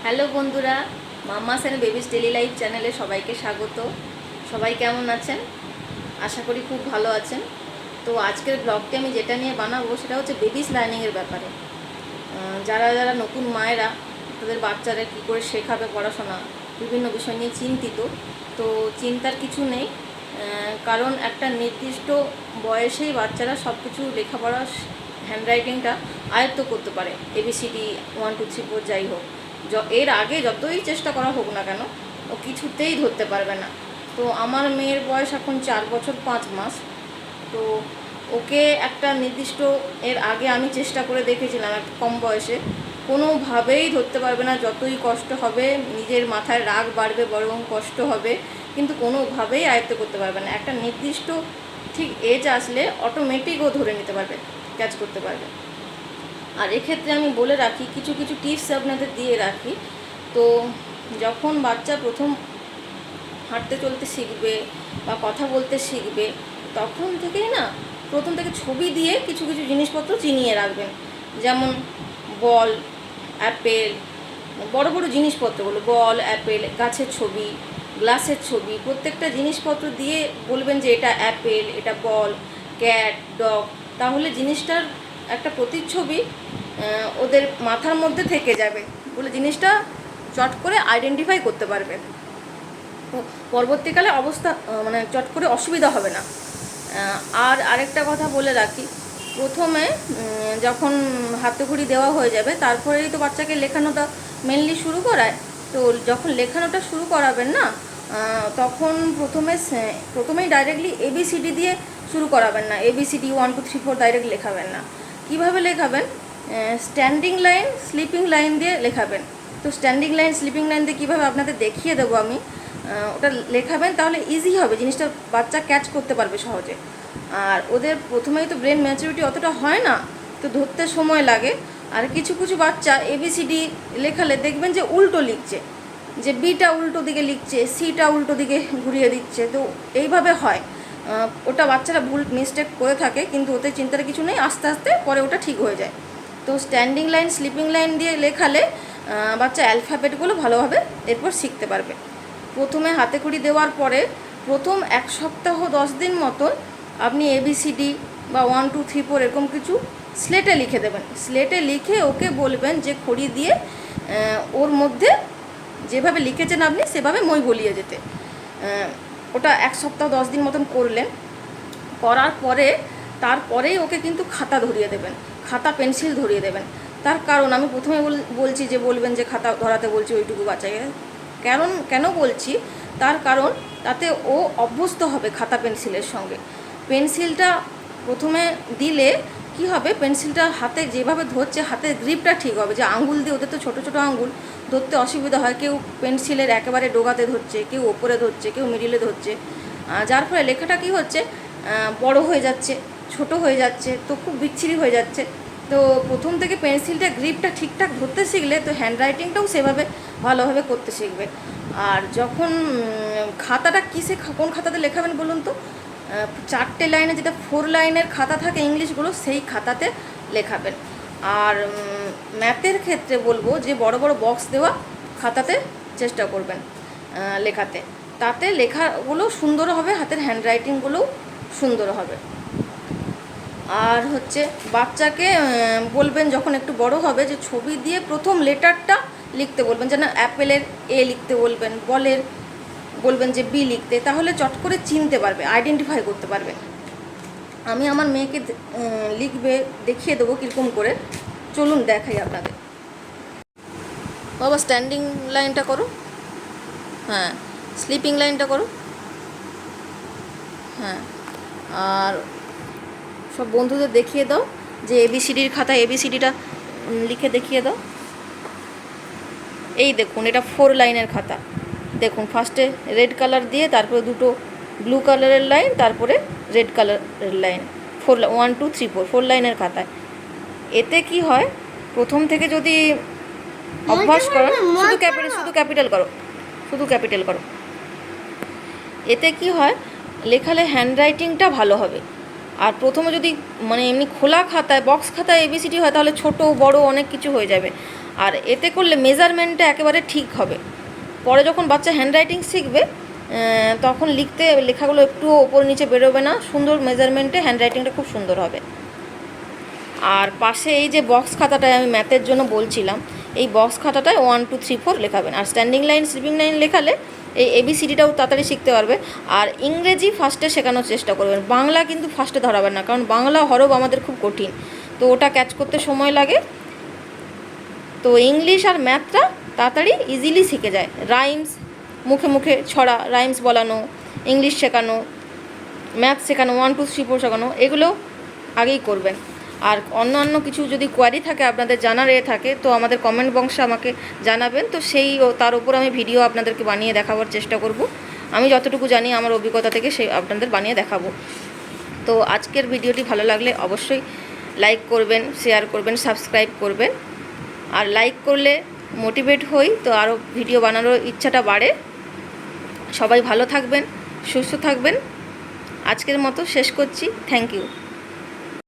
Hello বন্ধুরা, mamma's and babies daily life চ্যানেলে সবাইকে স্বাগত। সবাই কেমন আছেন? আশা করি খুব ভালো আছেন। তো আজকের ব্লগটি আমি যেটা নিয়ে বানাবো সেটা হচ্ছে বেবিস লার্নিংয়ের ব্যাপারে। যারা যারা নতুন মায়েরা তাদের বাচ্চারা কী করে শেখাবে পড়াশোনা, বিভিন্ন বিষয় নিয়ে চিন্তিত। তো চিন্তার কিছু নেই, কারণ একটা নির্দিষ্ট বয়সেই বাচ্চারা সব কিছু লেখাপড়া, হ্যান্ডরাইটিংটা আয়ত্ত করতে পারে। ABCD 1 2 3 4 যাই হোক, এর আগে যতই চেষ্টা করা হোক না কেন ও কিছুতেই ধরতে পারবে না। তো আমার মেয়ের বয়স এখন 4 বছর 5 মাস। তো ওকে একটা নির্দিষ্ট এর আগে আমি চেষ্টা করে দেখেছিলাম, একটা কম বয়সে কোনোভাবেই ধরতে পারবে না। যতই কষ্ট হবে, নিজের মাথায় রাগ বাড়বে, বরং কষ্ট হবে, কিন্তু কোনোভাবেই আয়ত্ত করতে পারবে না। একটা নির্দিষ্ট ঠিক এজ আসলে অটোমেটিক ও ধরে নিতে পারবে, ক্যাচ করতে পারবে। আর এক্ষেত্রে আমি বলে রাখি, কিছু কিছু টিপস আপনাদের দিয়ে রাখি। তো যখন বাচ্চা প্রথম হাঁটতে চলতে শিখবে বা কথা বলতে শিখবে, তখন থেকেই না প্রথম থেকে ছবি দিয়ে কিছু কিছু জিনিসপত্র চিনিয়ে রাখবেন। যেমন বল, অ্যাপেল, বড় বড় জিনিসপত্রগুলো, বল, অ্যাপেল, গাছের ছবি, গ্লাসের ছবি, প্রত্যেকটা জিনিসপত্র দিয়ে বলবেন যে এটা অ্যাপেল, এটা বল, ক্যাট, ডগ। তাহলে জিনিসটার একটা প্রতিচ্ছবি ওদের মাথার মধ্যে থেকে যাবে, বলে জিনিসটা চট করে আইডেন্টিফাই করতে পারবে। তো পরবর্তীকালে অবস্থা মানে চট করে অসুবিধা হবে না। আর আরেকটা কথা বলে রাখি, প্রথমে যখন হাতেখড়ি দেওয়া হয়ে যাবে তারপরেই তো বাচ্চাকে লেখানোটা মেনলি শুরু করায়। তো যখন লেখানোটা শুরু করাবেন না, তখন প্রথমেই ডাইরেক্টলি ABCD দিয়ে শুরু করাবেন না। ABCD 1 2 3 4 ডাইরেক্ট লেখাবেন না। কীভাবে লেখাবেন? স্ট্যান্ডিং লাইন, স্লিপিং লাইন দিয়ে লেখাবেন। তো স্ট্যান্ডিং লাইন, স্লিপিং লাইন দিয়ে কীভাবে আপনাদের দেখিয়ে দেবো আমি। ওটা লেখাবেন, তাহলে ইজি হবে, জিনিসটা বাচ্চা ক্যাচ করতে পারবে সহজে। আর ওদের প্রথমেই তো ব্রেন ম্যাচুরিটি অতটা হয় না, তো ধরতে সময় লাগে। আর কিছু কিছু বাচ্চা ABCD লেখালে দেখবেন যে উল্টো লিখছে, যে বিটা উল্টো দিকে লিখছে, সিটা উল্টো দিকে ঘুরিয়ে দিচ্ছে। তো এইভাবে হয়, ওটা বাচ্চারা ভুল মিস্টেক করে থাকে, কিন্তু ওতে চিন্তার কিছু নেই, আস্তে আস্তে পরে ওটা ঠিক হয়ে যায়। তো স্ট্যান্ডিং লাইন, স্লিপিং লাইন দিয়ে লেখালে বাচ্চা অ্যালফাবেটগুলো ভালোভাবে এরপর শিখতে পারবে। প্রথমে হাতেখড়ি দেওয়ার পরে প্রথম 1 সপ্তাহ 10 দিন মতন আপনি ABCD বা 1 2 3 4 এরকম কিছু স্লেটে লিখে দেবেন। স্লেটে লিখে ওকে বলবেন যে খড়ি দিয়ে ওর মধ্যে যেভাবে লিখেছেন আপনি সেভাবে মই বলিয়ে যেতে। ওটা 1 সপ্তাহ 10 দিন মতন করলেন। করার পরে তারপরেই ওকে কিন্তু খাতা ধরিয়ে দেবেন, খাতা পেন্সিল ধরিয়ে দেবেন। তার কারণ আমি প্রথমে বলছি যে বলবেন যে খাতা ধরাতে বলছি ওইটুকু বাচ্চাকে, কেন বলছি, তার কারণ তাতে ও অভ্যস্ত হবে খাতা পেন্সিলের সঙ্গে। পেন্সিলটা প্রথমে দিলে কি হবে, পেন্সিলটা হাতে যেভাবে ধরছে, হাতের গ্রিপটা ঠিক হবে। যে আঙুল দিয়ে, ওদের তো ছোটো ছোটো আঙুল, ধরতে অসুবিধা হয়। কেউ পেন্সিলের একেবারে ডোগাতে ধরছে, কেউ ওপরে ধরছে, কেউ মিডিলে ধরছে, যার ফলে লেখাটা কি হচ্ছে, বড় হয়ে যাচ্ছে, ছোট হয়ে যাচ্ছে, তো খুব বিচ্ছিরি হয়ে যাচ্ছে। তো প্রথম থেকে পেন্সিলটা গ্রিপটা ঠিকঠাক ধরতে শিখলে তো হ্যান্ডরাইটিংটাও সেভাবে ভালোভাবে করতে শিখবে। আর যখন খাতাটা কোন খাতাতে লেখাবেন বলুন তো, 4টে লাইনে যেটা 4 লাইনের খাতা থাকে ইংলিশগুলো, সেই খাতাতে লেখাবেন। আর ম্যাথের ক্ষেত্রে বলবো যে বড় বড় বক্স দেওয়া খাতাতে চেষ্টা করবেন লেখাতে, তাতে লেখাগুলো সুন্দর হবে, হাতের হ্যান্ডরাইটিংগুলোও সুন্দর হবে। আর হচ্ছে বাচ্চাকে বলবেন যখন একটু বড় হবে যে ছবি দিয়ে প্রথম লেটারটা লিখতে বলবেন, যেন অ্যাপেলের A লিখতে বলবেন, বলের বলবেন যে B লিখতে, তাহলে চট করে চিনতে পারবে, আইডেন্টিফাই করতে পারবে। আমি আমার মেয়েকে লিখবে দেখিয়ে দেবো কীরকম করে, চলুন দেখাই আপনাদের। বাবা স্ট্যান্ডিং লাইনটা করো, হ্যাঁ, স্লিপিং লাইনটা করো, হ্যাঁ। আর সব বন্ধুদের দেখিয়ে দাও যে ABCDর খাতায় ABCDটা লিখে দেখিয়ে দাও। এই দেখুন, এটা 4 লাইনের খাতা। দেখুন, ফার্স্টে রেড কালার দিয়ে, তারপরে দুটো ব্লু কালারের লাইন, তারপরে রেড কালারের লাইন, 1 2 3 4 লাইনের খাতায়। এতে কি হয়, প্রথম থেকে যদি অভ্যাস করেন, শুধু ক্যাপিটাল করো, এতে কি হয়, লেখালে হ্যান্ডরাইটিংটা ভালো হবে। আর প্রথমে যদি মানে এমনি খোলা খাতায়, বক্স খাতায় ABCD হয়, তাহলে ছোট বড় অনেক কিছু হয়ে যাবে। আর এতে করলে মেজারমেন্টটা একেবারে ঠিক হবে। পরে যখন বাচ্চা হ্যান্ডরাইটিং শিখবে তখন লেখাগুলো একটুও ওপর নিচে বেরোবে না, সুন্দর মেজারমেন্টে হ্যান্ডরাইটিংটা খুব সুন্দর হবে। আর পাশে এই যে বক্স খাতাটায় আমি ম্যাথের জন্য বলছিলাম, এই বক্স খাতাটায় 1 2 3 4 লেখাবেন। আর স্ট্যান্ডিং লাইন স্লিপিং লাইন লেখালে এই ABCDটাও তাড়াতাড়ি শিখতে পারবে। আর ইংরেজি ফার্স্টে শেখানোর চেষ্টা করবেন, বাংলা কিন্তু ফার্স্টে ধরাবেন না, কারণ বাংলা হরফ আমাদের খুব কঠিন, তো ওটা ক্যাচ করতে সময় লাগে। তো ইংলিশ আর ম্যাথটা তাড়াতাড়ি ইজিলি শিখে যায়। রাইমস মুখে মুখে ছড়া, রাইমস বলানো, ইংলিশ শেখানো, ম্যাথ শেখানো, 1 2 3 4 শেখানো, এগুলো আগেই করবেন। আর অন্যান্য কিছু যদি কোয়ারি থাকে, আপনাদের জানার থাকে, তো আমাদের কমেন্ট বক্সে আমাকে জানাবেন, তো তার উপর আমি ভিডিও আপনাদেরকে বানিয়ে দেখাবার চেষ্টা করব। আমি যতটুকু জানি আমার অভিজ্ঞতা থেকে আপনাদের বানিয়ে দেখাবো। তো আজকের ভিডিওটি ভালো লাগলে অবশ্যই লাইক করবেন, শেয়ার করবেন, সাবস্ক্রাইব করবেন। আর লাইক করলে মোটিভেট হই, তো আরও ভিডিও বানানোর ইচ্ছাটা বাড়ে। সবাই ভালো থাকবেন, সুস্থ থাকবেন। আজকের মতো শেষ করছি। Thank you.